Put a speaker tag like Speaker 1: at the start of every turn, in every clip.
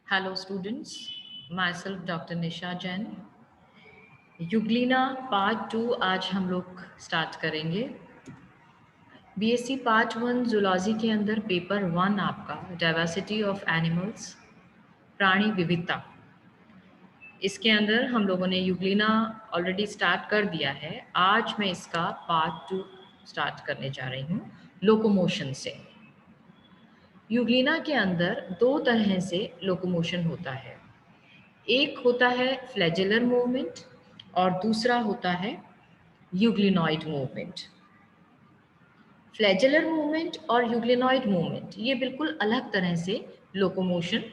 Speaker 1: Hello students, myself Dr. Nisha Jain. Euglena part 2 आज हम लोग स्टार्ट करेंगे। बीएससी पार्ट 1 जूलॉजी के अंदर पेपर 1 आपका डाइवर्सिटी ऑफ एनिमल्स, प्राणी विविधता। इसके अंदर हम लोगों ने युगलिना ऑलरेडी स्टार्ट कर दिया है। आज मैं इसका पार्ट 2 स्टार्ट करने जा रही हूँ लोकोमोशन से। युगलिना के अंदर दो तरह से लोकोमोशन होता है। एक होता है फ्लैजेलर मूवमेंट और दूसरा होता है यूग्लिनॉइड मूवमेंट। फ्लैजेलर मूवमेंट और यूग्लिनॉइड मूवमेंट ये बिल्कुल अलग तरह से लोकोमोशन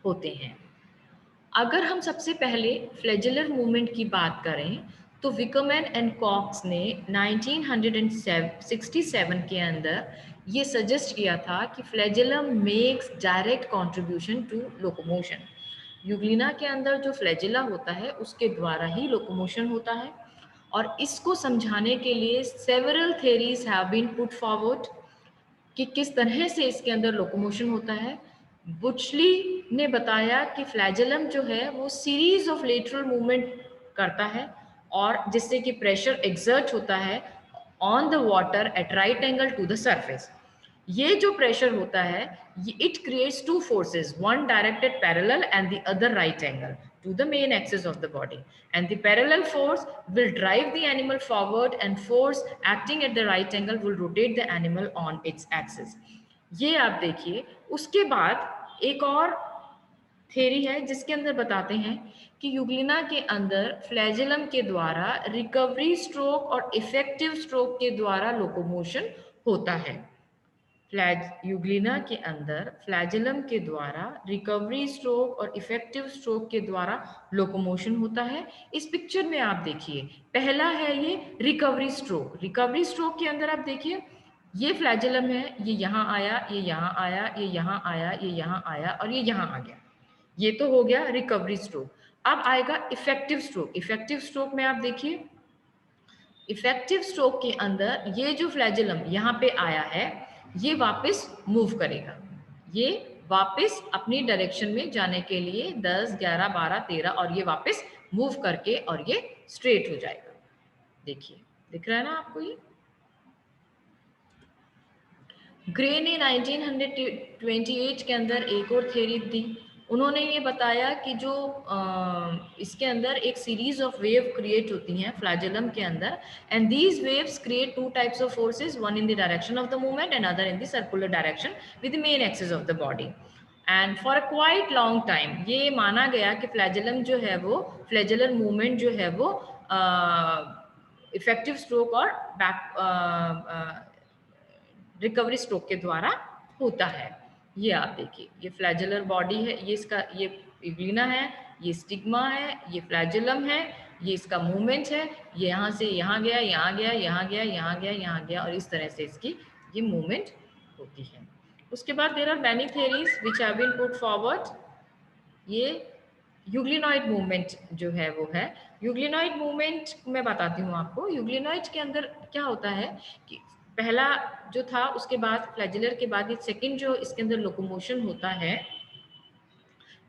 Speaker 1: होते हैं। अगर हम सबसे पहले फ्लैजेलर मूवमेंट की बात करें तो विकमैन एंड कॉक्स ने 1967 के अंदर ये सजेस्ट किया था कि flagellum makes direct contribution to locomotion. Euglena के अंदर जो फ्लैजिला होता है उसके द्वारा ही लोकोमोशन होता है और इसको समझाने के लिए several theories have been put forward कि किस तरह से इसके अंदर लोकोमोशन होता है। बुचली ने बताया कि फ्लैजेलम जो है वो सीरीज ऑफ लेटरल मूवमेंट करता है और जिससे कि प्रेशर एक्सर्ट होता है on the water at right angle to the surface. ये जो प्रेशर होता है it creates two forces, one directed parallel and the other right angle to the main axis of the body, and the parallel force will drive the animal forward and force acting at the right angle will rotate the animal on its axis. ये आप देखिए। उसके बाद एक और theory है जिसके अंदर बताते हैं कि युग्लिना के अंदर फ्लैजेलम के द्वारा रिकवरी स्ट्रोक और इफेक्टिव स्ट्रोक के द्वारा लोकोमोशन होता है। युग्लिना के अंदर फ्लैजेलम के द्वारा रिकवरी स्ट्रोक और इफेक्टिव स्ट्रोक के द्वारा लोकोमोशन होता है। इस पिक्चर में आप देखिए, पहला है ये रिकवरी स्ट्रोक। रिकवरी स्ट्रोक के अंदर आप देखिए ये फ्लैजेलम है, ये यहाँ आया, ये यहाँ आया, ये यहाँ आया, ये यहाँ आया और ये यहाँ आ गया। ये तो हो गया रिकवरी स्ट्रोक। अब आएगा इफेक्टिव स्ट्रोक। इफेक्टिव स्ट्रोक में आप देखिए, इफेक्टिव स्ट्रोक के अंदर ये जो फ्लैजेलम यहाँ पे आया है ये वापस मूव करेगा। ये वापस अपनी डायरेक्शन में जाने के लिए 10, 11, 12, 13 और ये वापस मूव करके और ये स्ट्रेट हो जाएगा। देखिए, दिख रहा है ना आपको ये? ग्रे ने 1928 के अंदर एक और थ्योरी दी। उन्होंने ये बताया कि जो इसके अंदर एक सीरीज ऑफ वेव क्रिएट होती हैं फ्लैजेलम के अंदर, and these waves create two types of forces, one in the direction of the movement and other in the circular direction with the main axis of the body. And for a quite long time ये माना गया कि flagellum जो है वो फ्लैजेलर movement जो है वो इफेक्टिव स्ट्रोक और बैक रिकवरी स्ट्रोक के द्वारा होता है। ये आप देखिए, ये फ्लैजेलर बॉडी है, ये इसका ये युग्लिना है, ये स्टिग्मा है, ये फ्लैजेलम है, ये इसका मूवमेंट है, ये यहाँ से यहाँ गया, यहाँ गया, यहाँ गया, यहाँ गया, यहाँ गया और इस तरह से इसकी ये मूवमेंट होती है। उसके बाद there are many theories which have been put forward. ये यूग्लिनॉइड मूवमेंट जो है वो है। यूग्लिनॉइड मूवमेंट मैं बताती हूँ आपको। यूग्लिनॉइड के अंदर क्या होता है कि पहला जो था उसके बाद फ्लैजेलर के बाद ये सेकंड जो इसके अंदर लोकोमोशन होता है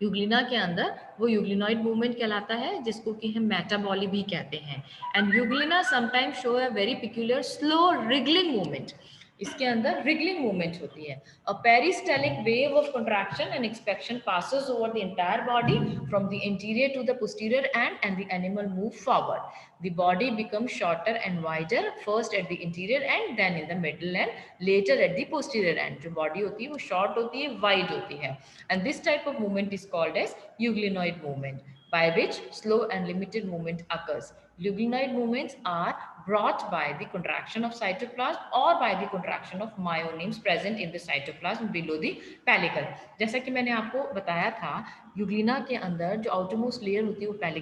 Speaker 1: यूग्लिना के अंदर, वो यूग्लिनॉइड मूवमेंट कहलाता है, जिसको कि हम मेटाबॉली भी कहते हैं। And Euglena sometimes show a very peculiar slow wriggling movement. इसके अंदर रिगलिंग मूवमेंट होती है। A peristaltic wave of contraction and expansion passes over the entire body from the anterior to the posterior end and the animal move forward. The body becomes shorter and wider, first at the interior end, then in the middle and later at the posterior end. जो body होती है वो short होती है, wide होती है। And this type of movement is called as euglenoid movement, by which slow and limited movement occurs. Euglenoid movements are brought by the contraction of cytoplasm or by the contraction of myonemes present in the cytoplasm below the pellicle. जैसा कि मैंने आपको बताया था, Euglena के अंदर जो outermost layer होती है वो पेलिकल